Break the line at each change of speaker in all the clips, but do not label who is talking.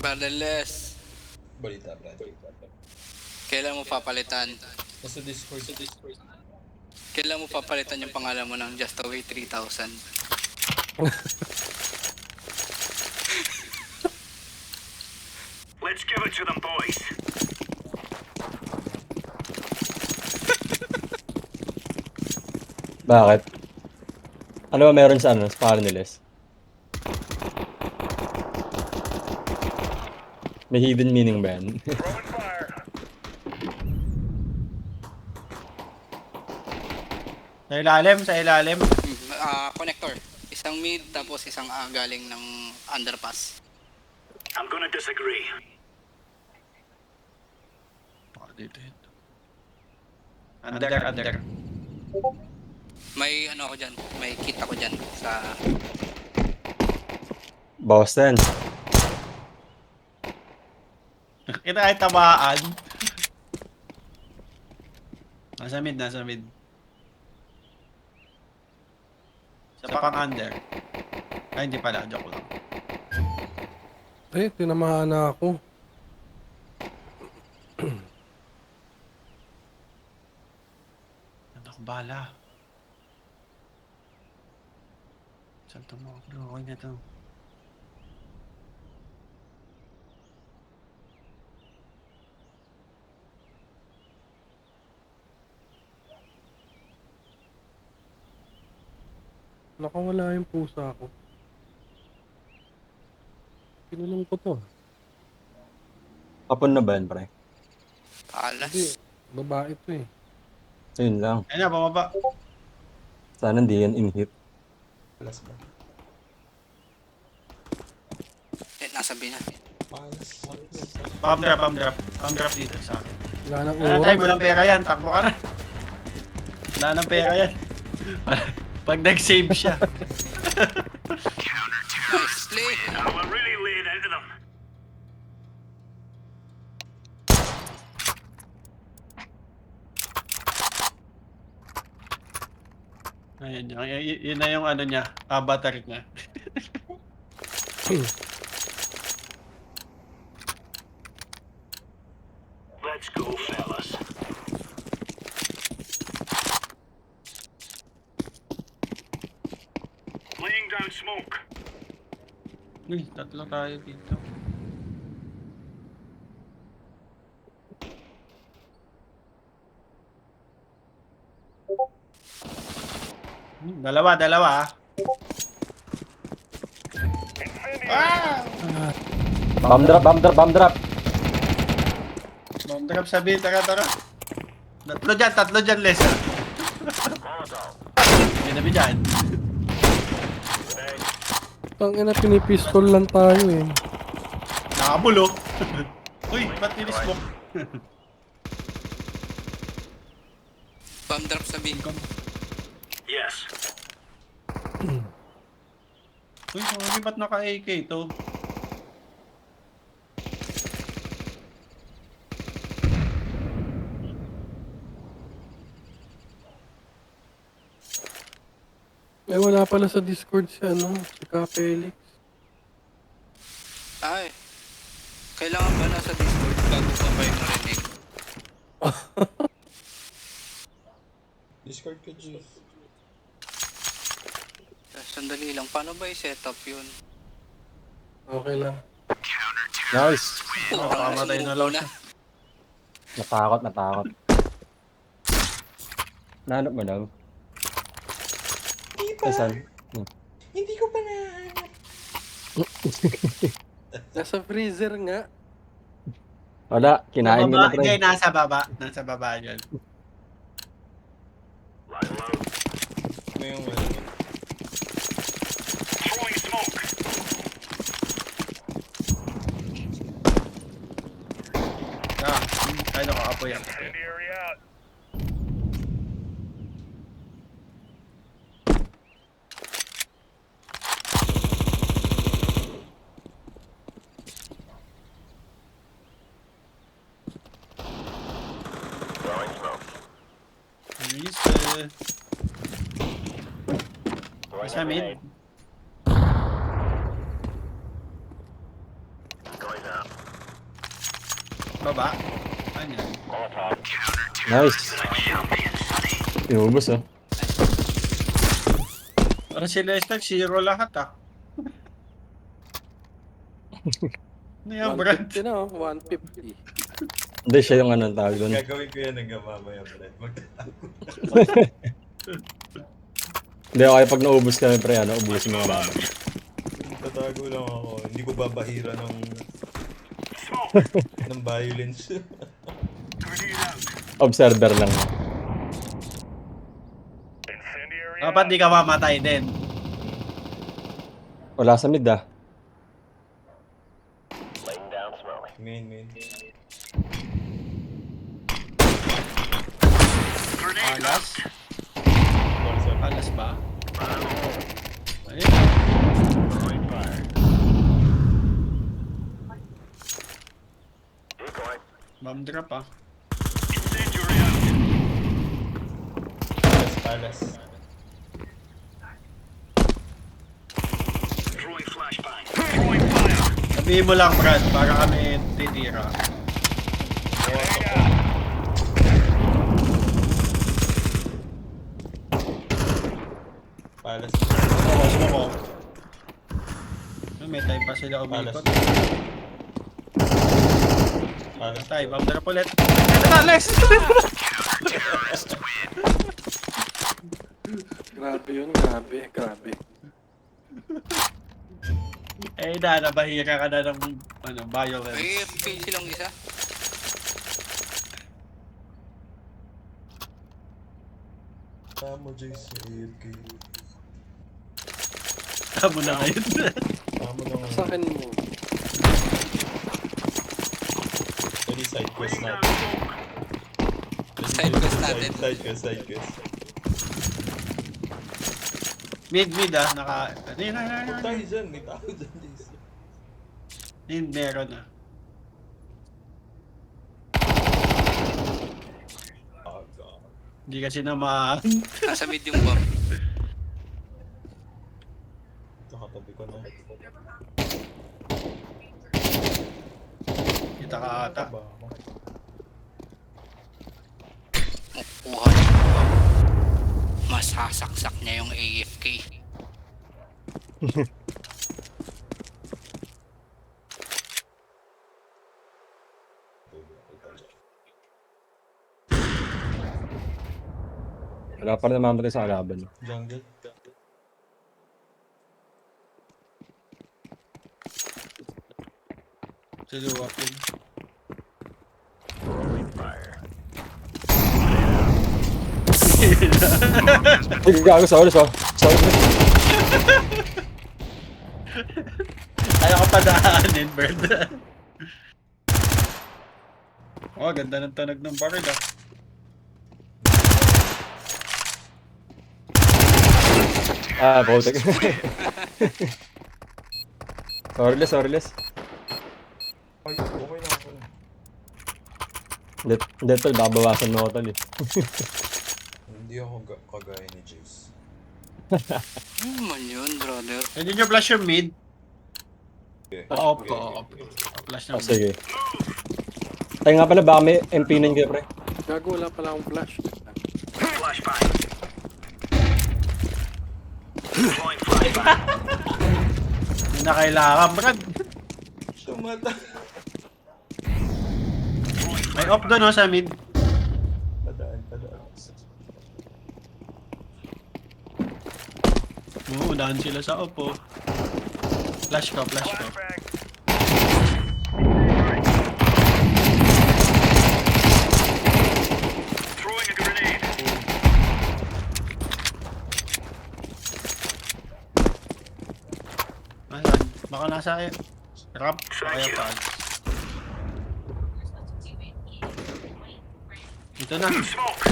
Barreles,
Balita, Brad.
kailan mo papalitan?
Nasa Discord.
Kailan mo papalitan yung pangalan mo ng Just Away 3000?
Let's give it to them, boys.
Bakit? Ano ba meron sa sa pangalan ni Les? May hidden meaning ba yan?
Throwing fire.
Sa ilalim.
Connector. Isang mid tapos isang galing ng underpass.
I'm gonna disagree.
Dito yun. Under.
May ano ako dyan, may kit ako dyan sa...
Bawas na yan.
Kita ay tabaan. Nasa mid. Sa pang under. Ay, hindi pala. Joke lang.
Tinamaan na ako.
Ano ko bala? Salto mo. Bro, okay na to.
Nakawala yung pusa ko. Kinulong ko to.
Kapon na ba yan, pre?
Alas.
Hindi, babae to eh.
So yun lang.
Ayun na, bumaba.
Sana hindi yan in-hit.
Alas ba?
Nasa B na.
Pump drop dito sa akin.
Wala nang
Tay,
oras.
walang pera yan. Takbo ka na. Wala nang pera yan. Pag nag-save siya.
Nicely!
Now we're really laying into them.
Ayun, yun na yung ano niya, avatar niya.
Let's go, fellas. Laying down smoke.
Uy, tatlo tayo dito. Dalawa.
Bomb drop.
Bomb drop sabi, tara. Tatlo dyan, Les. Ginabi dyan.
Tangina, pinipistol lang tayo eh.
Nakabulo. Uy, ba't tinismoke?
Bomb drop sa B.
Yes.
Uy, sorry, ba't naka-AK to?
Wala pala sa Discord si si Felix.
Ay. Kailangan ba nasa Discord bago pa ba yung marinig?
Discord ka, Jeff.
Sandali lang, paano ba i-setup yun?
Okay lang.
Nice.
Napakamatay na lang siya.
Natakot. Nahanap mo daw?
Hindi pa.
Saan?
Hindi ko pa nahanap.
Nasa freezer nga.
Wala, kinain mo na, pre.
Hindi, nasa baba. Nasa baba dyan.
Ano yung
Throwing smoke.
Ay, nakakapoy yan.
Incendiary out.
Sa mid. Baba. Ano yan?
Nice. Inubos oh.
Parang si Lester, zero lahat ah. Ano yan, Brad?
150 na, oh. 150.
Hindi siya yung ano tawag doon.
Gagawin ko yan hanggang mamaya, Brad. Magtatago.
Hindi okay pag naubos kami pre, ano, ubusin mo naman.
Tatago lang ako. Hindi ko babahira ng violence.
Grenade out.
Observer lang.
Incendiary
Dapat di ka mamatay din.
Wala sa mid ah.
Main.
Alas?
Sorry.
Alas ba? Ayun. Bomb drop ah.
Incendiary out.
Palace.
Throwing flashbang. Throwing fire.
Sabihin mo lang, Brad, para kami titira.
Grenade out.
Palace.
Bawas mo ko. May time pa sila umikot.
Palace.
Tay, bomb drop ulit. Ito na, Lex!
Grabe yun, grabe.
Eh nabahira ka na ng violence.
May fail silang isa.
Tamo, Jace. AFK.
Tamo na ngayon.
Tamo lang.
Sa akin mo.
Pwede side quest
Laying down
natin.
smoke.
Side quest natin.
Side quest.
Mid ah, naka... Ayun.
Huwag tayo dyan. May tao dyan, Jace.
Mid, meron ah.
Oh, God.
Hindi kasi naman.
Nasa mid yung bomb.
Ito, katabi ko na.
Kita ka ata.
Ba ako?
Kuha niya yung bomb. Masasaksak niya yung AFK.
Wala pa rin namamatay sa kalaban.
Jungle.
Sa luwa ko.
Ay, gago, sorry.
Ayaw ko padaanin, Bird. Oh, ganda ng tunog ng barrel ah.
Ah, putik. Sorry.
Ay, okay na ako.
Hindi tol, babawasan mo ko tol eh.
Hindi ako kagaya ni Jace.
Ano man yun, brother?
Hindi nyo flash yung mid?
Okay.
Oo. Flash
Oh,
ng mid.
sige. Ay nga pala, baka may MP9 kayo pre.
Gago, wala pala akong flash.
Flashbang. Throwing flashbang.
Hindi na kailangan, Brad.
Tumata.
May off doon oh, sa mid.
Padaan.
Oo, daan sila sa off oh. Flash ko.
Flashbang. Throwing a grenade.
Ayan, baka nasa ramp o kaya pa. Ito na.
Smoke.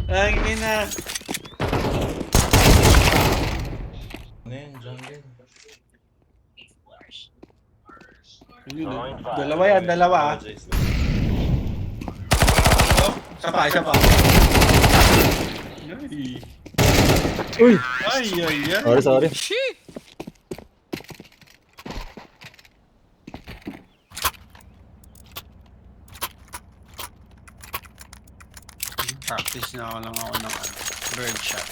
Ang ina.
Ano yan, jungle?
Yun, oh. Dalawa ah.
Jace.
Oh, isa pa. Ay.
Uy!
Ay, ay, ay.
Sorry, sorry.
Shit!
Practice na ako lang ako ng bird shot.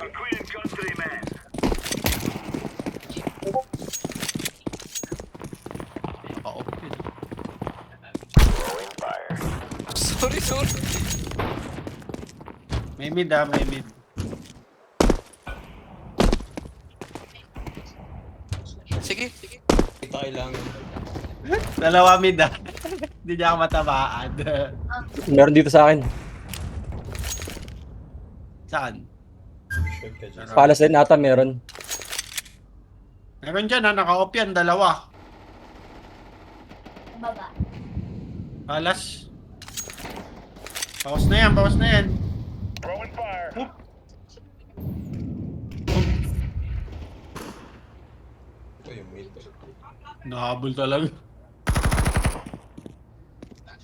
I'm clearing custody, man.
Pa-off yun.
Sorry, sorry.
May mid may mid.
Sige, sige.
Kita kailangan.
Dalawa mid Hindi niya ako matabaan.
Meron dito sa akin.
Saan?
Short ka dyan.
Palas din ata meron.
Meron dyan naka-off yan, dalawa.
Baba.
Alas. Bawas na yan, bawas na yan.
Throwing fire.
Oop.
Ito yung mid.
Nahabol talaga.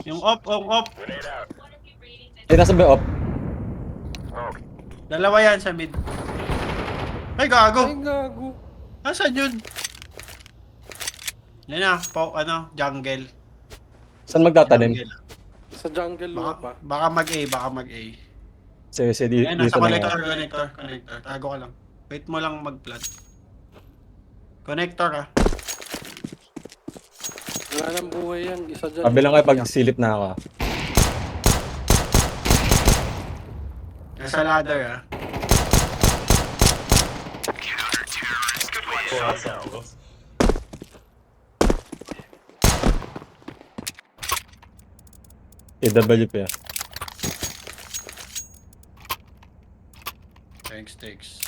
Yung off.
Grenade out.
Eh, nasa ba yung op?
Smoke.
Dalawa yan sa mid. Ay, gago.
Ay, gago.
Nasaan yun? Yan na, jungle.
Saan magtatanim?
Jungle.
Sa jungle lupa pa.
Baka mag-A.
Sige, sige,
Ayan,
dito
nasa
na
connector,
nga.
connector. Tago ka lang. Wait mo lang mag-plant. Connector ka.
Wala nang buhay yan. Isa dyan.
Sabi lang kayo pag silip na ako.
Nasa ladder
Kuha sa ako.
AWP ah.
Thanks.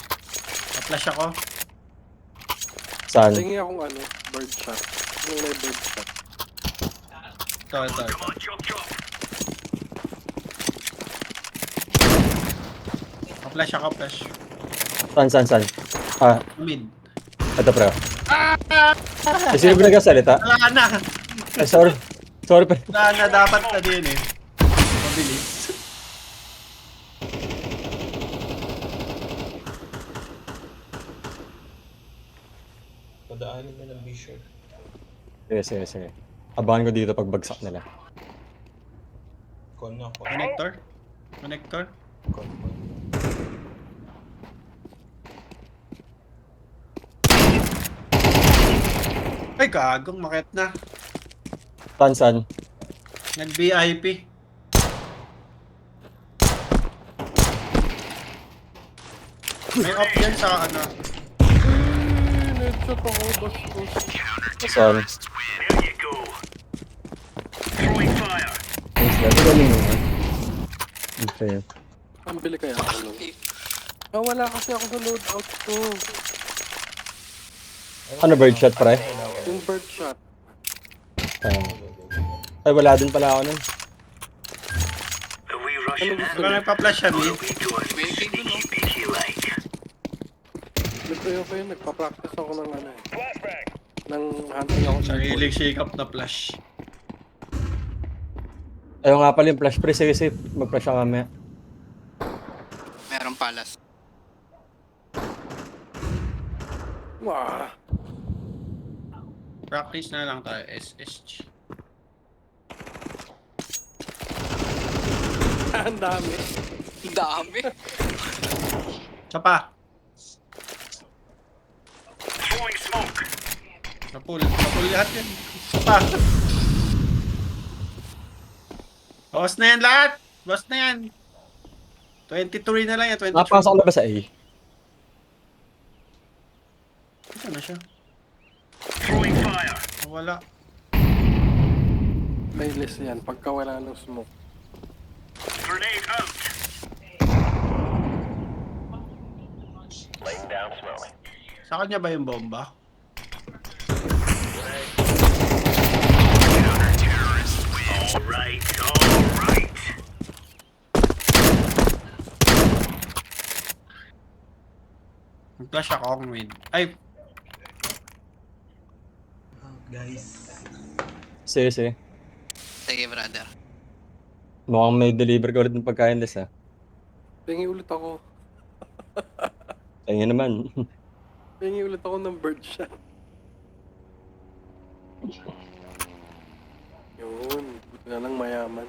Na-flash ako.
Saan?
Tingin akong bird shot. Yung may bird shot.
Ito.
Come on, chop.
Na-flash ako, flash.
Saan? Ah,
Mid.
ito pre. Eh, sino ba nagkasalita?
Wala na.
Eh, sorry. Sorry pre.
Wala na, dapat na din eh. Mabilis.
Padaanin mo ng B-short.
Sige. Abangan ko dito pag bagsak nila.
Con na.
Connector.
Con.
Ay, gagong, makit na.
Saan?
Nag-VIP. May off yan sa
Headshot ako. Bastos.
Saan?
There you go. Throwing fire.
Ito galing mo. Okay.
Ang bili kaya ako nun. Wala kasi ako sa loadout ko.
Ano bird shot pre?
Yung bird shot.
Ay, wala din pala ako nun.
Are we rushing in?
Kung nagpa-flash siya, mid.
We doing
Waiting dun, oh.
beaky like.
Nag-play ako yun. Nagpa-practice ako ng ng hunting ako.
Sariling shake up na flash.
Ayaw nga pala yung flash pre. Sige. Mag-flash ako mamaya.
Merong palas.
Wah.
Practice na lang tayo, SSG.
Ang dami.
Dami.
Isa pa.
Throwing smoke.
Napul lahat yan. Isa pa. Bawas na yan lahat. Bawas na yan. 23 na lang yan, 23.
Nakapasok na ba sa A?
Ito na siya.
Throwing fire.
Wala.
Playlist yan. Pagka wala ng smoke.
Grenade out. Laying down smoke.
Sa kanya ba yung bomba?
All right.
Nag-flash ako ang mid. Ay,
Guys.
Sige.
Sige, brother.
Mukhang may deliver ka ulit ng pagkain, Les, ha?
Pengi ulit ako.
Tingin naman.
Pengi ulit ako ng birdshot. Yun. Buti na lang mayaman.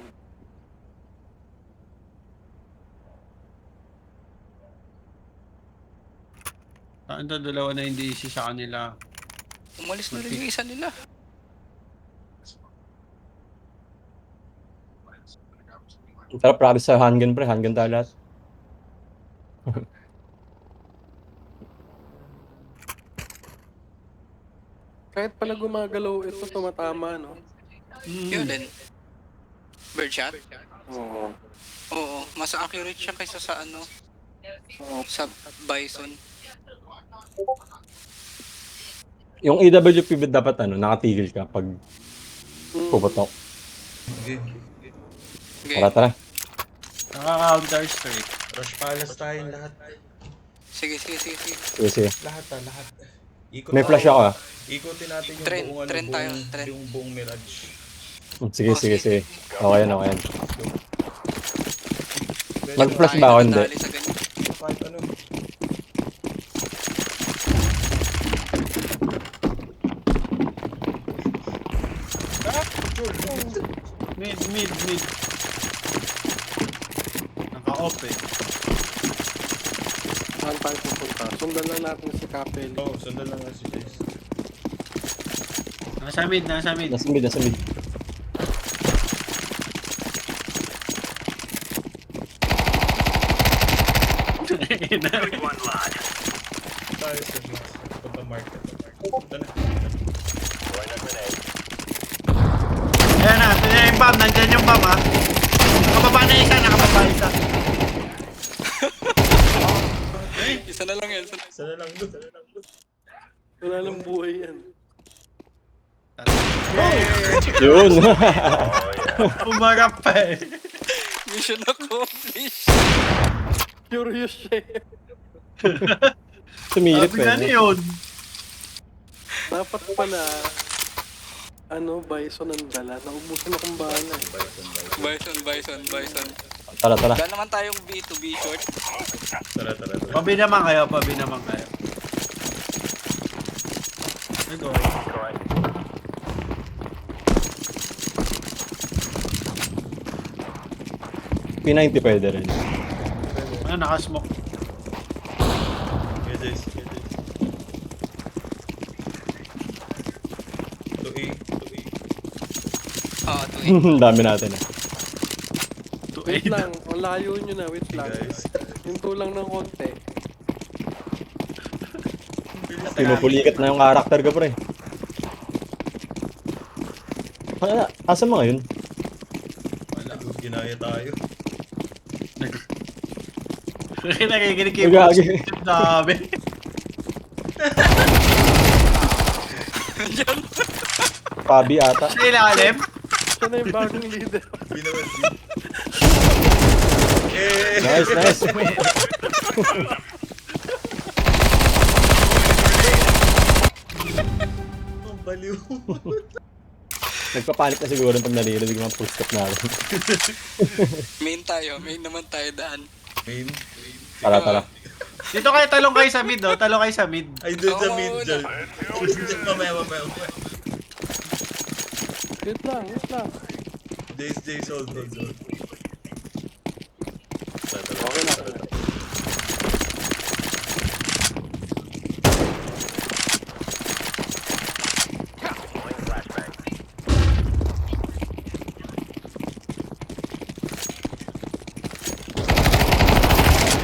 Saan to dalawa na hindi isi sa kanila?
Umalis na rin yung isa nila.
Tara, practice sa handgun, pre. Handgun tayo lahat.
Kahit pala gumagalaw ito, tumatama, no?
Yun din. Birdshot?
Oo.
Oo, mas accurate siya kaysa sa ano, sa bison.
Yung AWP dapat nakatigil ka pag puputok.
Sige.
Okay.
Tara.
Naka-counter strike.
Rush Palace tayong lahat.
Sige.
Sige.
Lahat. Ikot
May flash ako, ha?
Ikutin natin yung
Trend,
buong,
trend tayo,
buong,
trend.
yung buong Mirage.
Sige. Okay yan. Mag-flash
Tayo
ba ako? Hindi.
nadali sa ganyan.
Kahit ano.
Mid. Naka-off eh.
Saan tayo pupunta? Sundan lang natin si Capel.
Oo, sundan lang nga si Jace.
Nasa mid.
Nasa mid.
Good one, lad.
Tayo sa Jace. Punta market. Punta na.
Ayan na, ito na yung bomb. Nandyan yung bomb, ha? Nakababa na isa.
Isa na lang yan.
Sana lang doon.
Wala lang buhay yan.
Yun.
Umarap pa eh.
Mission accomplished.
Curious siya.
Sumilit
Sabi na
pa.
yun.
Dapat pala, bison ang dala. Naubusan akong bala.
Bison.
Tara.
Dahil naman tayong B2B short.
Tara.
Pabi naman kayo. Ito.
P90 pwede rin.
Ano, nakasmoke.
Okay, Jace. To A.
Oo, tuwing.
Dami natin, ha?
Wait lang, ang layo nyo na, wait lang.
Guys.
Yung tulang ng konti.
Pinupulikat na yung karakter ko, pre. Asa mo ngayon?
Wala. Ginaya tayo.
Nakikinig yung
Gagi.
dami.
Pabi ata.
Sa ilalim.
Siya na yung bagong leader.
Binawan din.
Nice.
Ang baliw.
Nagpapanik na siguro pag naririnig mga footstep natin.
Main naman tayo daan.
Main.
Tara.
Dito kayo, talong kayo sa mid, oh. Talong kayo sa mid.
Ay, doon sa
Oo,
mid
wala.
dyan. Mamaya.
Wait lang.
Jace, hold.
Okay na.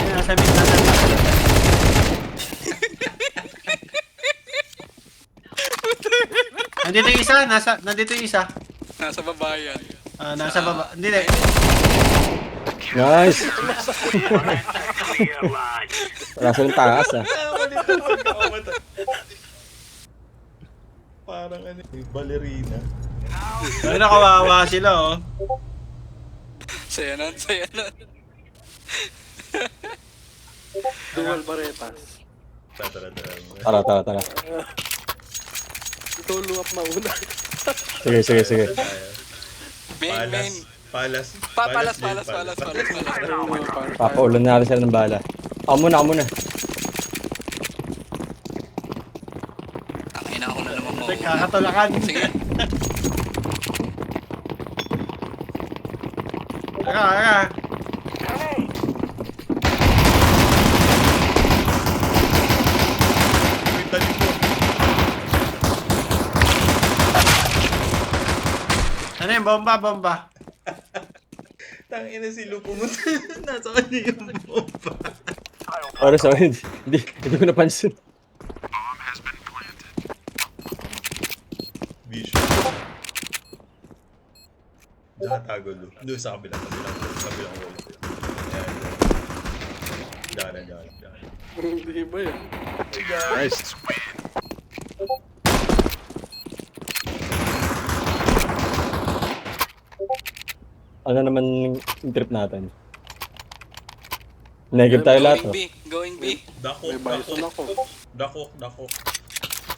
Ayan, nasa mid. Nandito yung isa, nandito yung isa.
Nasa baba yan.
Nasa baba. Hindi.
Nice.
Clear, lad.
Nasa yung taas, ha?
Parang yung ballerina.
Ay, nakawawa sila, oh.
Saya nun.
Dual baretas.
Tara.
Ito luwap mauna.
Sige.
Tayo.
Main.
Palas.
Palas.
Papaulan natin sila ng bala. Ako muna.
Ang ina ko na naman mo.
Kakatulakan.
Sige.
Aka.
May talim mo.
Ano yung bomba?
Tangina si Lu pumunta. Nasa kanya yung bomba.
Para sa akin, hindi ko napansin.
Vision. Diyan tago, Lu. Doon sa kabilang wall. Ayan. Diyan.
Hindi ba yun?
Nice. Ano naman yung trip natin? Negative tayo lahat, oh.
Going B.
May bison ako.
Dakok.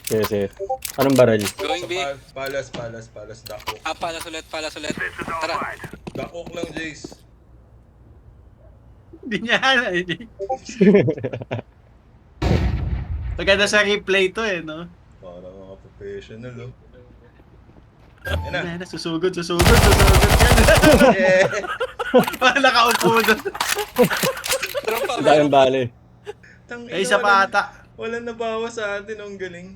Sige. Anong barrel?
Going B.
Palas, dakok.
Palas ulit.
This is
Tara.
alright.
Dakok lang, Jace.
Hindi niya. Maganda sa replay to eh, no?
Para mga professional, oh.
Yan na, susugod yan.
Yeah.
Parang nakaupo doon.
Ang daming bale.
Ay, isa pa ata.
Walang nabawa sa atin, ang galing.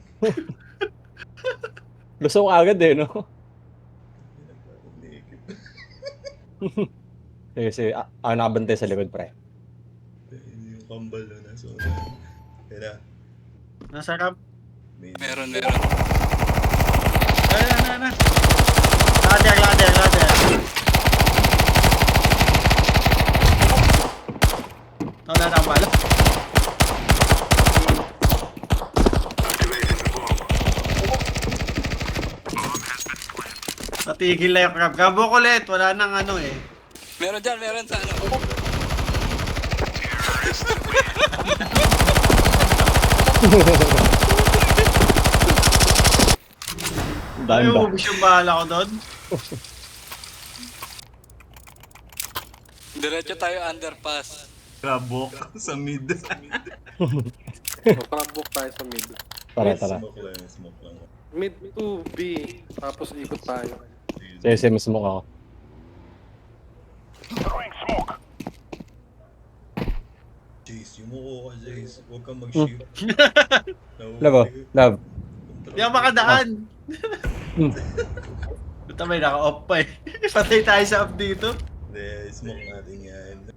Lusong agad eh, no? Sige. Ako nakabantay sa likod, pre.
Yung kambal na nasa una. Yan na.
Nasarap.
Meron.
Ay, na. Ladder. Wala na ang bala. Natigil na yung crab. Gabo ko ulit. Wala nang ano eh.
Meron sa ano.
Ay,
Dami ba?
ubus yung bala ko doon.
Diretso tayo underpass.
Krabok sa mid.
Crabbook tayo sa mid.
Tara.
Smoke lang.
Mid to B. Tapos ikot tayo.
Sige, masmoke ako.
Throwing smoke.
Jace, yumuko ka, Jace. Huwag kang mag-shoot.
Love.
Hindi ako makadaan. Buta may naka-off pa eh. Patay tayo sa off dito.
Hindi, smoke natin yan.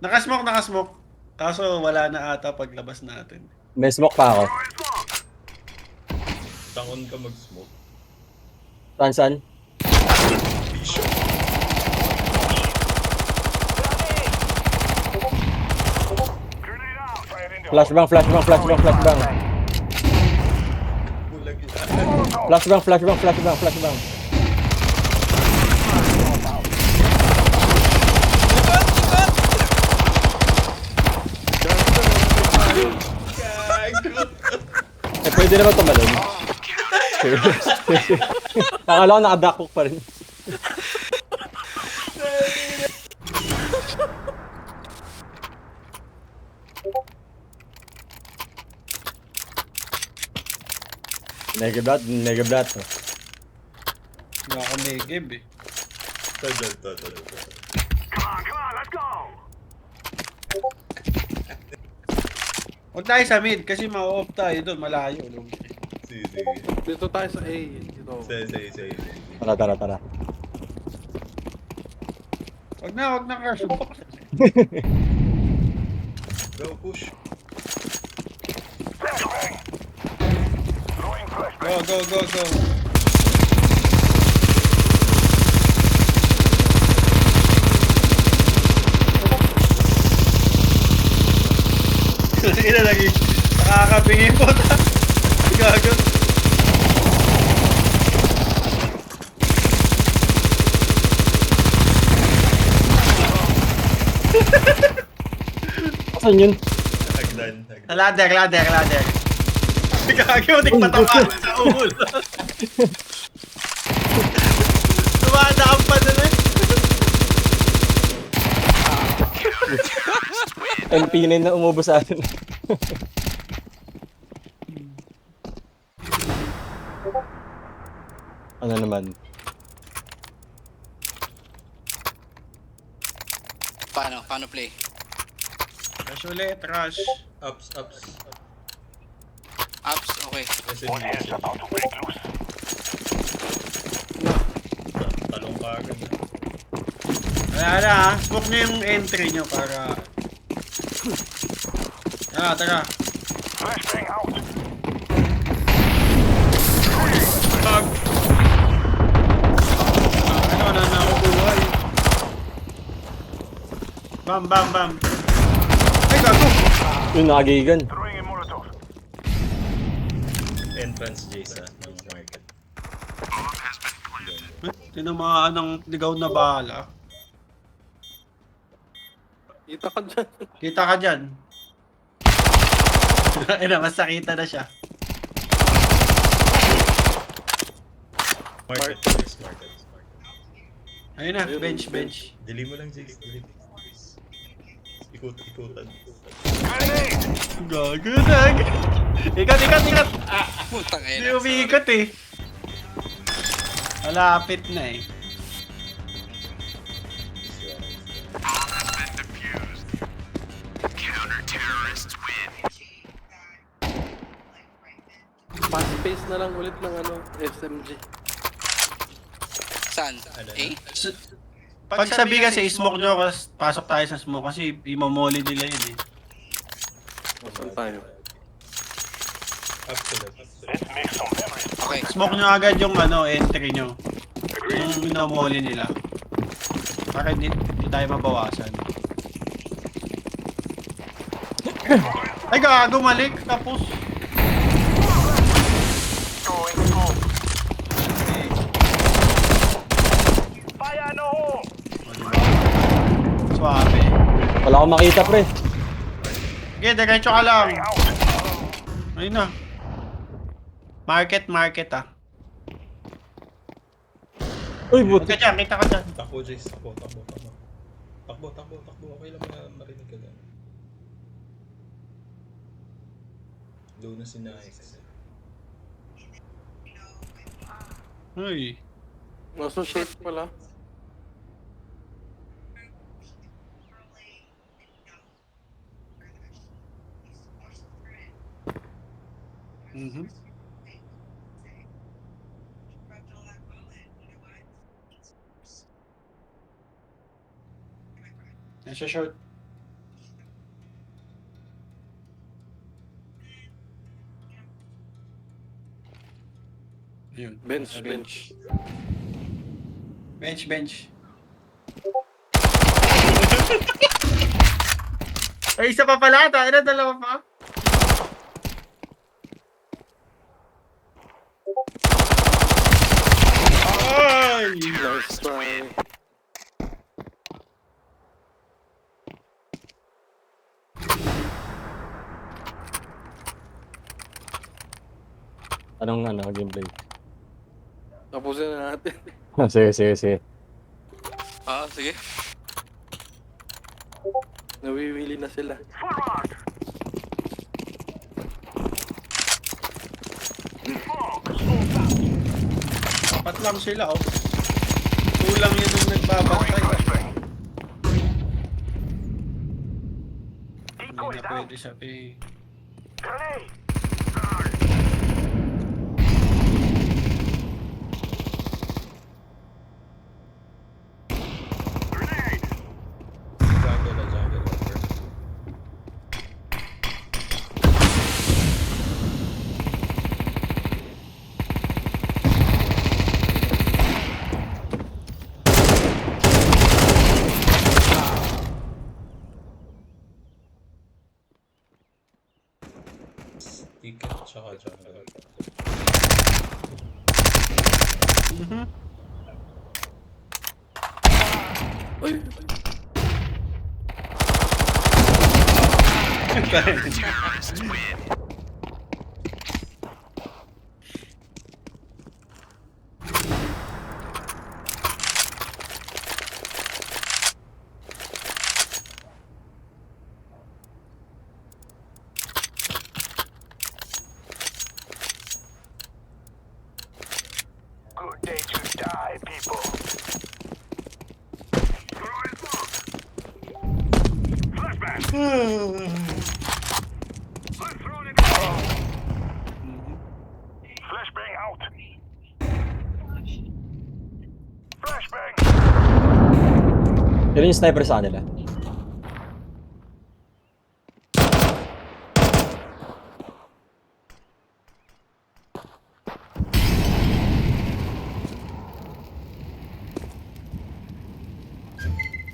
Nakasmoke. Kaso wala na ata paglabas natin.
May smoke pa ako.
Takon ka mag-smoke.
Saan?
Vision.
Grenade out. Fire in the
Flashbang.
Bulag yun.
Flashbang.
Gago.
Eh, pwede naman tumalon. Akala ko nakadakok pa rin. Negablad.
Hindi ako may give eh.
Tadal.
Come on, let's go.
Huwag tayo sa mid kasi ma-off tayo doon, malayo.
Sige.
Dito tayo sa A. Dito.
Sige.
Tara.
Huwag na crush.
Go, push.
Throwing flashbang.
Go. Ina lagi. Nakakabingin po ta. Gago.
Saan yun?
Hagdan.
Ladder. Gago, di patamaan sa ulo. Tumadaan pa doon eh.
MP9 na umubo sa atin. Ano naman?
Paano play?
Rush ulit, rush.
Ups.
Ups, okay.
One is
SMG.
about to break loose.
Talong ka agad.
Wala na ha. Smoke nyo yung entry nyo para... Tara.
Flashbang out.
Ano na nakukuhay. Bam. Ay, gago!
Yung nakagigan.
Throwing a Molotov.
Entrance Jason ng market.
Tinamaan ng ligaw na bala.
Kita ka dyan.
Kita ka dyan. Ay na, mas nakita na siya.
Market please, market.
Ayun na, bench.
Dili mo lang, Jace. Dili. Ikutan.
Grenade!
Gago na. Ikat.
Putang
Hindi
ina.
umiikat eh. Malapit na eh.
Fast pace na lang ulit ng SMG.
Saan? Eh?
Pag sabi kasi smoke nyo, pasok tayo sa smoke kasi imamoli nila yun eh.
Saan tayo?
Up to left.
Let's make some memories.
Okay.
Smoke nyo agad yung entry nyo. Yung minamoli nila. Para hindi tayo mabawasan. Ay gago, malik. Tapos.
Going smoke. Fire no hole.
Suave.
Wala akong makita, pre.
Okay, diretso ka lang.
Out.
Ayun na. Market ah.
Uy,
Huwag
buti.
ka dyan, kita ka dyan.
Takbo, Jace. Takbo. Okay lang marinig ka lang. Low na si Nike.
Uy.
Nasa short pala.
Mhm. Nasa short. Yun.
Bench.
Bench. Ay, isa pa pala. Tayo na, dalawa pa. Ay!
Nice try.
Anong gameplay?
Tapusin na natin.
Sige.
Sige.
Nawiwili na sila.
Full round.
Apat lang sila, oh. Kulang yun yung nagbabantay.
Flashbang.
Hindi
Decoy
na
down.
pwede sabi.
Grenade. Grenade.
Jungle. Ticket tsaka jungle.
Mhm.
Uy!
good day to die, people. Throwing smoke. Flashbang. I'm throwing it. Flashbang out. Flashbang.
Yun yung sniper sa kanila.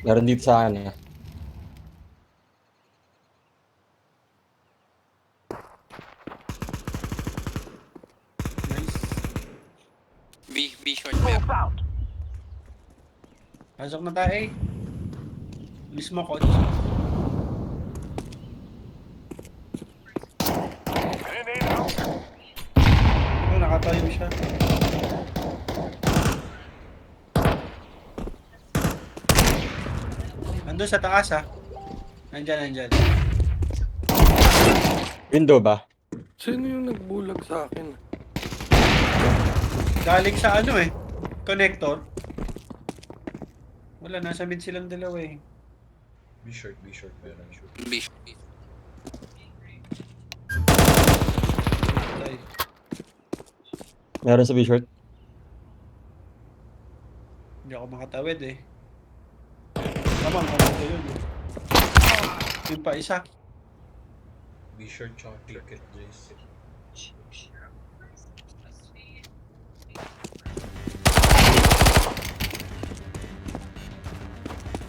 Meron dito sa akin.
Nice.
B short map.
Smoke's out.
Pasok na tayo eh. Bilis mo, coach.
Grenade out.
Oh, nakatayo siya. Nandun sa taas ah. Nandyan.
Window ba?
Sino yung nagbulag sa akin?
Galing sa ano eh. Connector. Wala, nasa mid silang dalawa eh.
Be short, meron.
B short.
Ay.
Meron sa B-short.
Hindi ako makatawid eh. Tama, ko yun eh. Yung pa isa.
Be short, tsaka click it, Jace.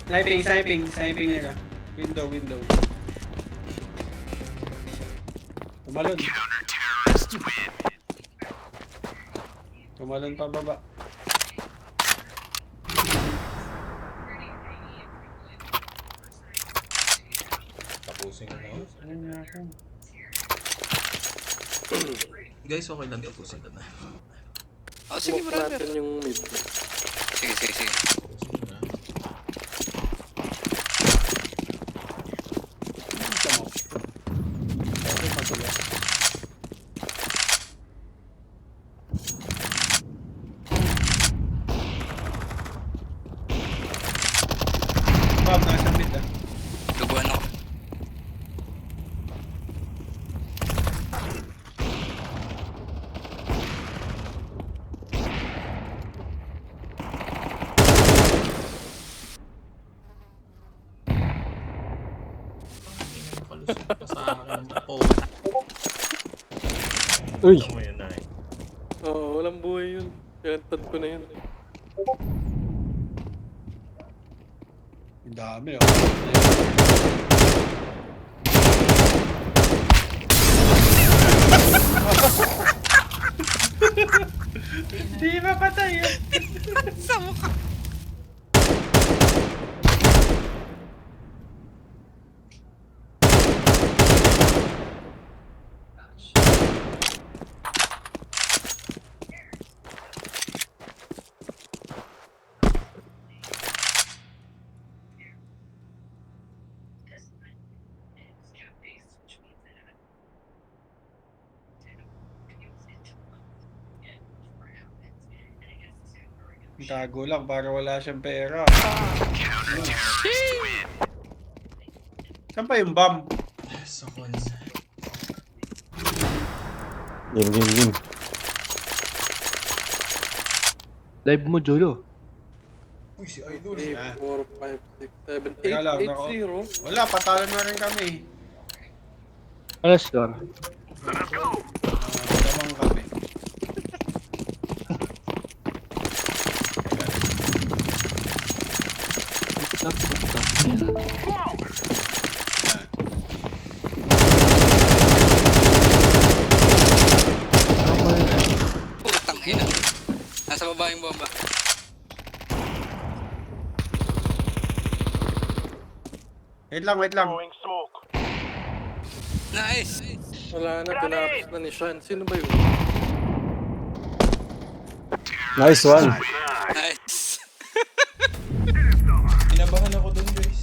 Sniping nila. Window. Tumalon pa baba.
Tapusin ko na.
Ano nga ako?
Guys, okay lang, tapusin ko na.
Oh, sige,
Smoke
brother.
natin yung mid.
Sige.
Tapusin ko na.
Ito mo. Ito patuloy. Bob, nasa mid ah.
Duguan ako.
Palusot pa sa akin. Oh,
Uy!
ito mo yun na eh.
Oo, walang buhay yun. Pinantad ko na yun.
Ang dami oh. Hindi mapatay yun.
Sa mukha.
Tago lang para wala siyang pera. Saan pa yung bomb?
Yes, ako.
Game.
Live mo, Jolo.
Uy, si Idol.
8, 4, 5, 6, 7,
Teka lang,
8,
nako.
8, 0.
Wala, patalo na rin kami.
Ano score?
Let's go.
Tamang kami.
Putang ina. Nasa baba yung bomba.
Wait lang.
Throwing smoke.
Nice!
Wala na, tinapos na ni Sean. Sino ba yun?
Nice one!
Nice!
Kinabahan ako dun, guys.